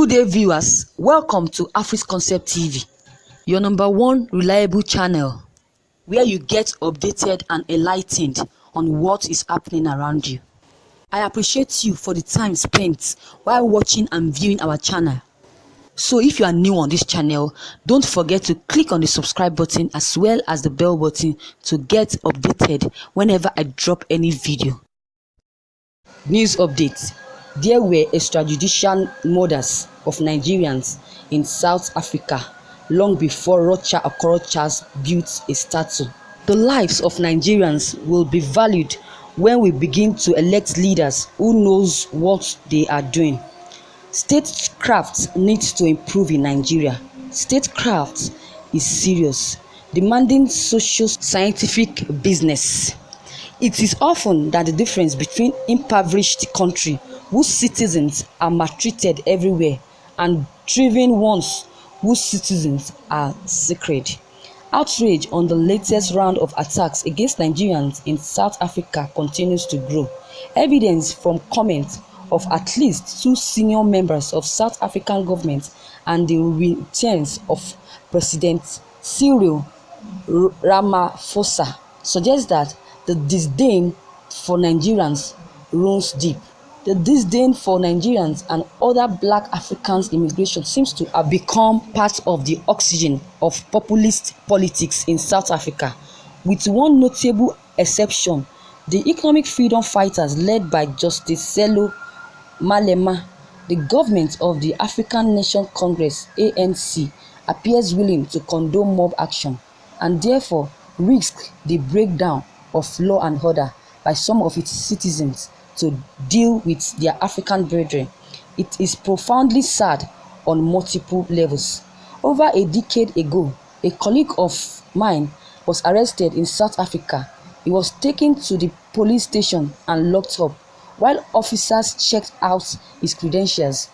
Good day, viewers. Welcome to Afris Concept TV, your number one reliable channel, where you get updated and enlightened on what is happening around you. I appreciate you for the time spent while watching and viewing our channel. So if you are new on this channel, don't forget to click on the subscribe button as well as the bell button to get updated whenever I drop any video. News update. There were extrajudicial murders of Nigerians in South Africa long before ROCHA'SOKORICHA built a statue. The lives of Nigerians will be valued when we begin to elect leaders who knows what they are doing. Statecraft needs to improve in Nigeria. Statecraft is serious, demanding socio-scientific business. It is often that the difference between impoverished country whose citizens are maltreated everywhere and thriving ones whose citizens are sacred. Outrage on the latest round of attacks against Nigerians in South Africa continues to grow. Evidence from comments of at least two senior members of South African government and the returns of President Cyril Ramaphosa suggests that the disdain for Nigerians runs deep. The disdain for Nigerians and other black Africans immigration seems to have become part of the oxygen of populist politics in South Africa, with one notable exception: the economic freedom fighters led by Justice Sello Malema. The government of the African Nation Congress (ANC) appears willing to condone mob action and therefore risk the breakdown of law and order by some of its citizens to deal with their African brethren. It is profoundly sad on multiple levels. Over a decade ago, a colleague of mine was arrested in South Africa. He was taken to the police station and locked up. While officers checked out his credentials,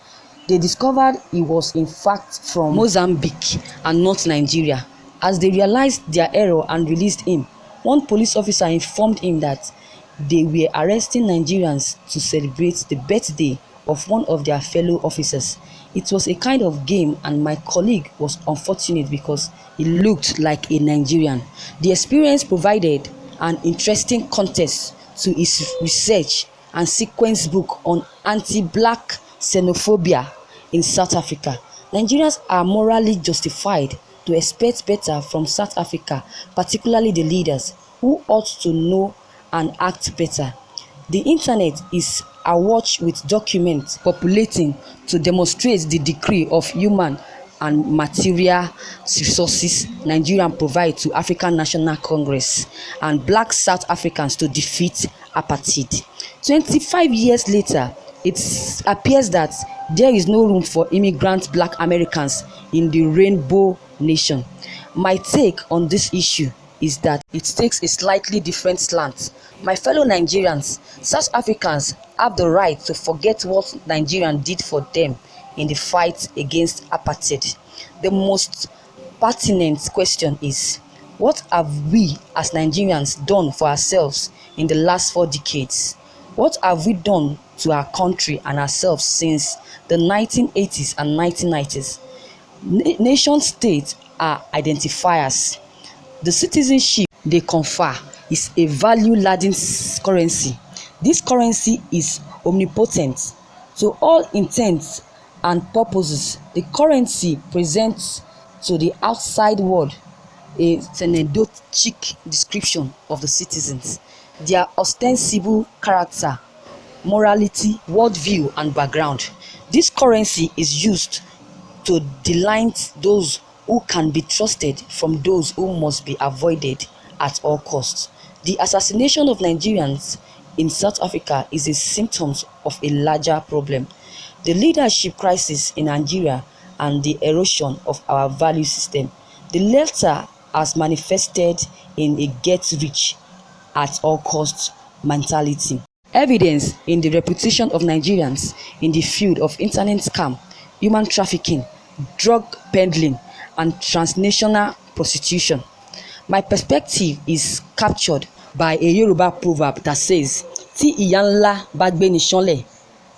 they discovered he was in fact from Mozambique and not Nigeria. As they realized their error and released him, one police officer informed him that they were arresting Nigerians to celebrate the birthday of one of their fellow officers. It was a kind of game, and my colleague was unfortunate because he looked like a Nigerian. The experience provided an interesting context to his research and sequence book on anti-black xenophobia in South Africa. Nigerians are morally justified to expect better from South Africa, particularly the leaders, who ought to know and act better. The internet is awash with documents populating to demonstrate the degree of human and material resources Nigeria provide to African National Congress and black South Africans to defeat apartheid. 25 years later, it appears that there is no room for immigrant black Americans in the Rainbow Nation. My take on this issue is that it takes a slightly different slant. My fellow Nigerians, South Africans have the right to forget what Nigeria did for them in the fight against apartheid. The most pertinent question is, what have we as Nigerians done for ourselves in the last 4 decades? What have we done to our country and ourselves since the 1980s and 1990s? Nation states are identifiers. The citizenship they confer is a value-laden currency. This currency is omnipotent. To all intents and purposes, the currency presents to the outside world a anecdotic description of the citizens, their ostensible character, morality, worldview, and background. This currency is used to delineate those who can be trusted from those who must be avoided at all costs. The assassination of Nigerians in South Africa is a symptom of a larger problem: the leadership crisis in Nigeria and the erosion of our value system. The latter has manifested in a get-rich at all costs mentality. Evidence in the reputation of Nigerians in the field of internet scam, human trafficking, drug peddling, and transnational prostitution. My perspective is captured by a Yoruba proverb that says, "Tí ìyá ńlá bá gbé ni ṣánlẹ̀,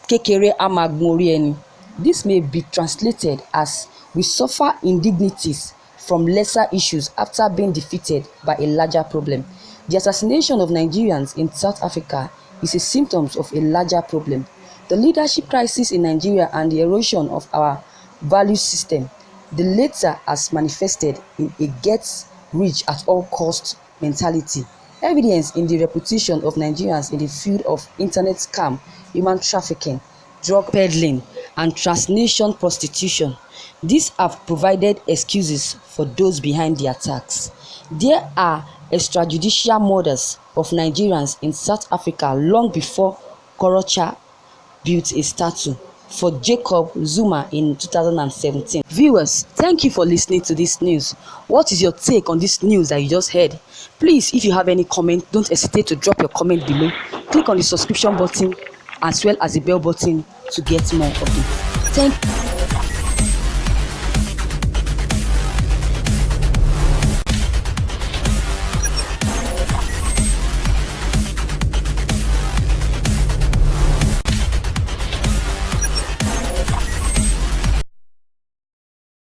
kékeré á máa gun orí ẹni." This may be translated as we suffer indignities from lesser issues after being defeated by a larger problem. The assassination of Nigerians in South Africa is a symptom of a larger problem. The leadership crisis in Nigeria and the erosion of our value system. The latter has manifested in a get-rich-at-all-cost mentality, evidence in the reputation of Nigerians in the field of internet scam, human trafficking, drug peddling, and transnation prostitution. These have provided excuses for those behind the attacks. There are extrajudicial murders of Nigerians in South Africa long before Korocha built a statue for Jacob Zuma in 2017. Viewers, thank you for listening to this news. What is your take on this news that you just heard? Please, if you have any comment, don't hesitate to drop your comment below. Click on the subscription button as well as the bell button to get more updates. Thank you.